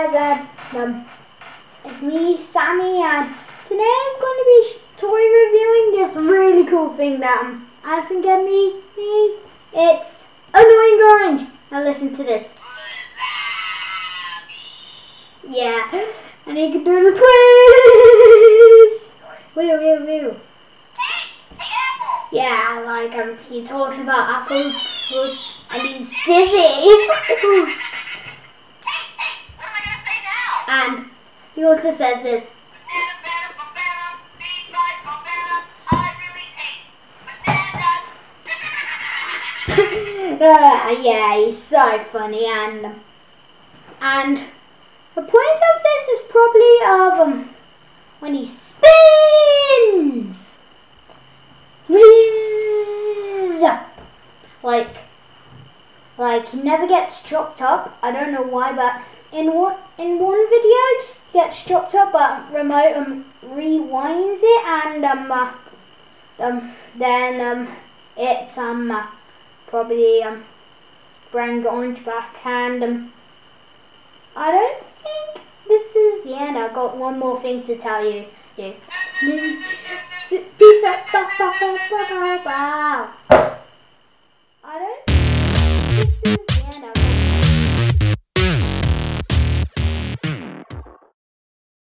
guys, it's me, Sammy, and today I'm going to be toy reviewing this really cool thing that Addison gave me. It's Annoying Orange. Now listen to this. Yeah, and he can do the twist. Woo. Yeah, like he talks about apples, and he's dizzy. And he also says this. Yeah, he's so funny, and the point of this is probably when he spins. Like he never gets chopped up. I don't know why, but in one video he gets chopped up, but remote rewinds it, and then it's probably bring Orange back, and I don't think this is the end. I've got one more thing to tell you. Peace out.